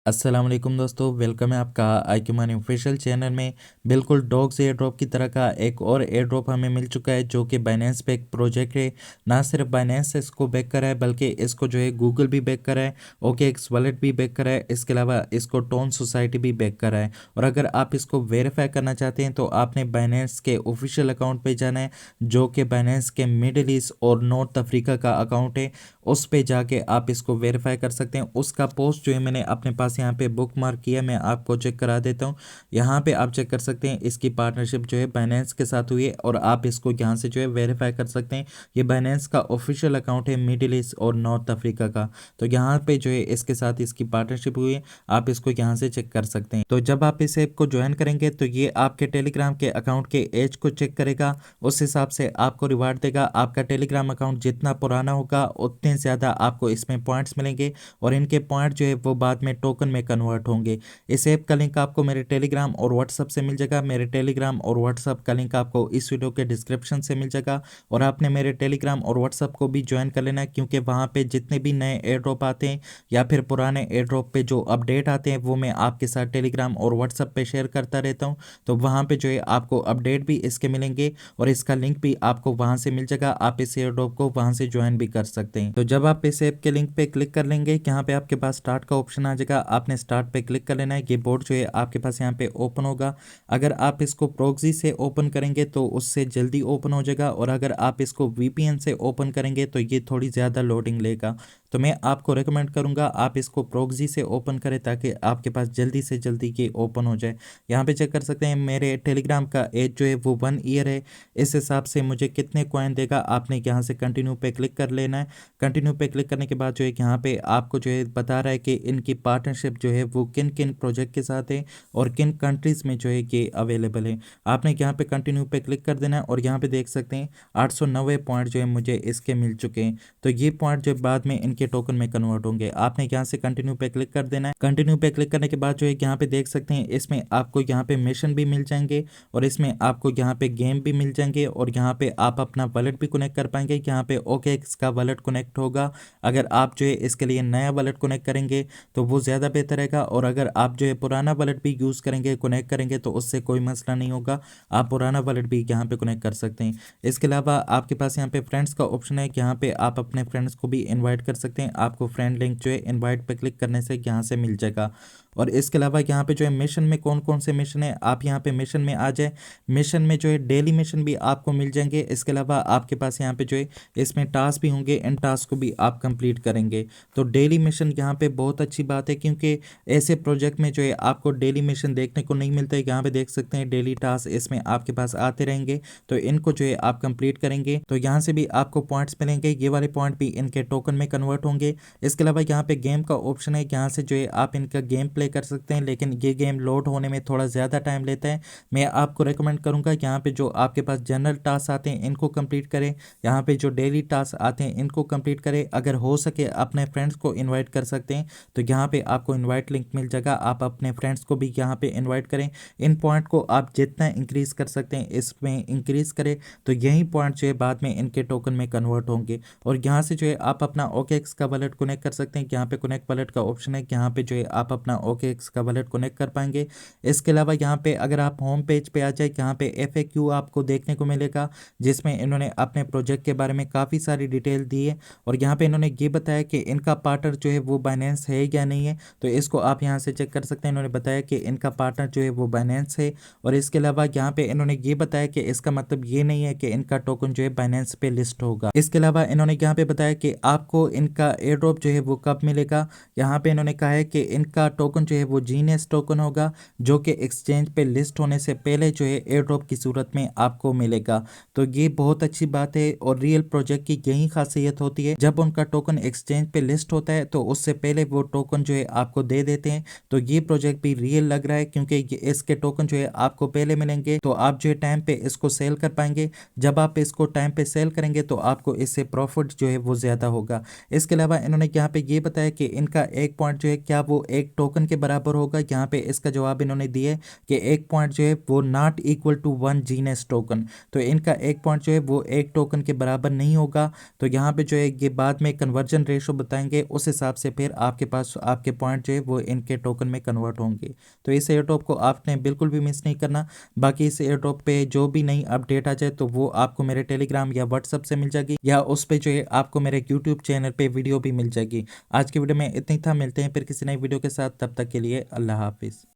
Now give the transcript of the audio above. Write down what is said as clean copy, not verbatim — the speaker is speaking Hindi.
अस्सलाम वालेकुम दोस्तों, वेलकम है आपका आईक्यू मनी ऑफिशियल चैनल में। बिल्कुल डॉग्स एयर ड्रॉप की तरह का एक और एयर ड्रॉप हमें मिल चुका है जो कि बाइनेंस पे एक प्रोजेक्ट है। ना सिर्फ बाइनेंस इसको बैक करा है बल्कि इसको जो है गूगल भी बैक करा है, OKX वॉलेट भी बैक करा है, इसके अलावा इसको टोन सोसाइटी भी बैक करा है। और अगर आप इसको वेरीफाई करना चाहते हैं तो आपने बाइनेंस के ऑफिशियल अकाउंट पे जाना है, जो कि बाइनेंस के मिडिल ईस्ट और नॉर्थ अफ्रीका का अकाउंट है। उस पे जाके आप इसको वेरीफाई कर सकते हैं। उसका पोस्ट जो है मैंने अपने पास यहाँ पे बुक मार्क किया, मैं आपको चेक करा देता हूँ। यहाँ पे आप चेक कर सकते हैं इसकी पार्टनरशिप जो है बाइनेंस के साथ हुई है और आप इसको यहाँ से जो है वेरीफाई कर सकते हैं। ये बाइनेंस का ऑफिशियल अकाउंट है मिडिल ईस्ट और नॉर्थ अफ्रीका का। तो यहाँ पे जो है इसके साथ इसकी पार्टनरशिप हुई है, आप इसको यहाँ से चेक कर सकते हैं। तो जब आप इस ऐप को ज्वाइन करेंगे तो ये आपके टेलीग्राम के अकाउंट के एज को चेक करेगा, उस हिसाब से आपको रिवार्ड देगा। आपका टेलीग्राम अकाउंट जितना पुराना होगा उतने ज़्यादा आपको इसमें पॉइंट्स मिलेंगे और इनके पॉइंट जो है वो बाद में टोकन में कन्वर्ट होंगे। इस ऐप का लिंक आपको मेरे टेलीग्राम और व्हाट्सअप से मिल जाएगा। मेरे टेलीग्राम और व्हाट्सअप का लिंक आपको इस वीडियो के डिस्क्रिप्शन से मिल जाएगा और आपने मेरे टेलीग्राम और व्हाट्सअप को भी ज्वाइन कर लेना है, क्योंकि वहाँ पे जितने भी नए एयर ड्रॉप आते हैं या फिर पुराने एयर ड्रॉप पे जो अपडेट आते हैं वो मैं आपके साथ टेलीग्राम और व्हाट्सअप पे शेयर करता रहता हूँ। तो वहाँ पे जो है आपको अपडेट भी इसके मिलेंगे और इसका लिंक भी आपको वहाँ से मिल जाएगा। आप इस एयर ड्रॉप को वहाँ से ज्वाइन भी कर सकते हैं। तो जब आप इस ऐप के लिंक पे क्लिक कर लेंगे, यहाँ पे आपके पास स्टार्ट का ऑप्शन आ जाएगा। आपने स्टार्ट पे क्लिक कर लेना है। ये बोर्ड जो है आपके पास यहाँ पे ओपन होगा। अगर आप इसको प्रॉक्सी से ओपन करेंगे तो उससे जल्दी ओपन हो जाएगा और अगर आप इसको VPN से ओपन करेंगे तो ये थोड़ी ज़्यादा लोडिंग लेगा। तो मैं आपको रेकमेंड करूंगा आप इसको प्रॉक्सी से ओपन करें ताकि आपके पास जल्दी से जल्दी ये ओपन हो जाए। यहाँ पे चेक कर सकते हैं मेरे टेलीग्राम का एज जो है वो 1 ईयर है। इस हिसाब से मुझे कितने कॉइन देगा, आपने यहाँ से कंटिन्यू पे क्लिक कर लेना है। कंटिन्यू पे क्लिक करने के बाद जो है यहाँ पे आपको जो है बता रहा है कि इनकी पार्टनरशिप जो है वो किन किन प्रोजेक्ट के साथ है और किन कंट्रीज़ में जो है ये अवेलेबल है। आपने यहाँ पे कंटिन्यू पे क्लिक कर देना है और यहाँ पे देख सकते हैं 890 पॉइंट जो है मुझे इसके मिल चुके हैं। तो ये पॉइंट जो बाद में इनके टोकन में कन्वर्ट होंगे। आपने यहाँ से कंटिन्यू पे क्लिक कर देना है। कंटिन्यू पे क्लिक करने के बाद जो है यहाँ पे देख सकते हैं इसमें आपको यहाँ पे मिशन भी मिल जाएंगे और इसमें आपको यहाँ पे गेम भी मिल जाएंगे और यहाँ पे आप अपना वॉलेट भी कनेक्ट कर पाएंगे। यहाँ पे OKX का वॉलेट कनेक्ट होगा। अगर आप जो है इसके लिए नया वॉलेट कनेक्ट करेंगे तो वो ज़्यादा बेहतर रहेगा और अगर आप जो है पुराना वॉलेट भी यूज़ करेंगे कनेक्ट करेंगे तो उससे कोई मसला नहीं होगा। आप पुराना वॉलेट भी यहाँ पे कनेक्ट कर सकते हैं। इसके अलावा आपके पास यहाँ पे फ्रेंड्स का ऑप्शन है, यहाँ पे आप अपने फ्रेंड्स को भी इनवाइट कर सकते हैं। आपको फ्रेंड लिंक जो है इनवाइट पे क्लिक करने से यहाँ से मिल जाएगा। और इसके अलावा यहाँ पे जो है मिशन में कौन कौन से मिशन है, आप यहाँ पे मिशन में आ जाए। मिशन में जो है डेली मिशन भी आपको मिल जाएंगे। इसके अलावा आपके पास यहाँ पे जो है इसमें टास्क भी होंगे, इन टास्क को भी आप कंप्लीट करेंगे। तो डेली मिशन यहाँ पे बहुत अच्छी बात है क्योंकि ऐसे प्रोजेक्ट में जो है आपको डेली मिशन देखने को नहीं मिलता है। यहाँ पे देख सकते हैं डेली टास्क इसमें आपके पास आते रहेंगे, तो इनको जो है आप कंप्लीट करेंगे तो यहाँ से भी आपको पॉइंट्स मिलेंगे। ये वाले पॉइंट भी इनके टोकन में कन्वर्ट होंगे। इसके अलावा यहाँ पे गेम का ऑप्शन है, यहाँ से जो है आप इनका गेम प्ले कर सकते हैं, लेकिन ये गेम लोड होने में थोड़ा ज़्यादा टाइम लेता है। मैं आपको रेकमेंड करूँगा यहाँ पे जो आपके पास जनरल टास्क आते हैं इनको कंप्लीट करें, यहाँ पे जो डेली टास्क आते हैं इनको कंप्लीट करें। अगर हो सके अपने फ्रेंड्स को इनवाइट कर सकते हैं, तो यहाँ पे आपको इनवाइट लिंक मिल जाएगा। आप अपने फ्रेंड्स को भी यहाँ पे इनवाइट करें। इन पॉइंट को आप जितना इंक्रीज कर सकते हैं इसमें इंक्रीज करें, तो यही पॉइंट जो है बाद में इनके टोकन में कन्वर्ट होंगे। और यहाँ से जो है आप अपना OKX का वॉलेट कनेक्ट कर सकते हैं। यहाँ पे कनेक्ट वॉलेट का ऑप्शन है, यहाँ पे जो है आप अपना OKX का वॉलेट कनेक्ट कर पाएंगे। इसके अलावा यहाँ पे अगर आप होम पेज पे आ जाए, यहाँ पे FAQ आपको देखने को मिलेगा जिसमें इन्होंने अपने प्रोजेक्ट के बारे में काफ़ी सारी डिटेल दी है और यहाँ पे इन्होंने ये बताया कि इनका पार्टनर जो है वो बाइनेंस है या नहीं है, तो इसको आप यहाँ से चेक कर सकते हैं। इन्होंने बताया कि इनका पार्टनर जो है वो बाइनेंस है और इसके अलावा यहाँ पे इन्होंने ये बताया कि इसका मतलब ये नहीं है कि इनका टोकन जो है बाइनेंस पे लिस्ट होगा। इसके अलावा इन्होंने यहाँ पे बताया कि आपको इनका एयर ड्रॉप जो है वो कब मिलेगा। यहाँ पे इन्होंने कहा है कि इनका टोकन जो है वो जीनियस टोकन होगा जो कि एक्सचेंज पे लिस्ट होने से पहले जो है एयर ड्रॉप की सूरत में आपको मिलेगा। तो ये बहुत अच्छी बात है और रियल प्रोजेक्ट की यही खासियत होती है, जब उनका टोकन एक्सचेंज पे लिस्ट होता है तो उससे पहले वो टोकन जो है आपको दे देते हैं। तो ये प्रोजेक्ट भी रियल लग रहा है क्योंकि इसके टोकन जो है आपको पहले मिलेंगे, तो आप जो है टाइम पे इसको सेल कर पाएंगे। जब आप इसको टाइम पे सेल करेंगे तो आपको इससे प्रॉफिट जो है वो ज़्यादा होगा। इसके अलावा इन्होंने यहाँ पे ये बताया कि इनका एक पॉइंट जो है क्या वो एक टोकन के बराबर होगा। यहाँ पे इसका जवाब इन्होंने दिया है कि एक पॉइंट जो है वो not equal to 1 genes token, तो इनका एक पॉइंट जो है वो एक टोकन के बराबर नहीं होगा। तो यहाँ पे जो है ये बाद में कन्वर्जन रेशो बताएंगे, उस हिसाब से फिर आपके पास आपके पॉइंट जो है वो इनके टोकन में कन्वर्ट होंगे। तो इस एयर ड्रॉप को आपने बिल्कुल भी मिस नहीं करना। बाकी इस एयर ड्रॉप पे जो भी नई अपडेट आ जाए तो वो आपको मेरे टेलीग्राम या व्हाट्सएप से मिल जाएगी, या उस पे जो है आपको मेरे यूट्यूब चैनल पे वीडियो भी मिल जाएगी। आज की वीडियो में इतना ही था, मिलते हैं फिर किसी नई वीडियो के साथ, तब तक के लिए अल्लाह हाफिज़।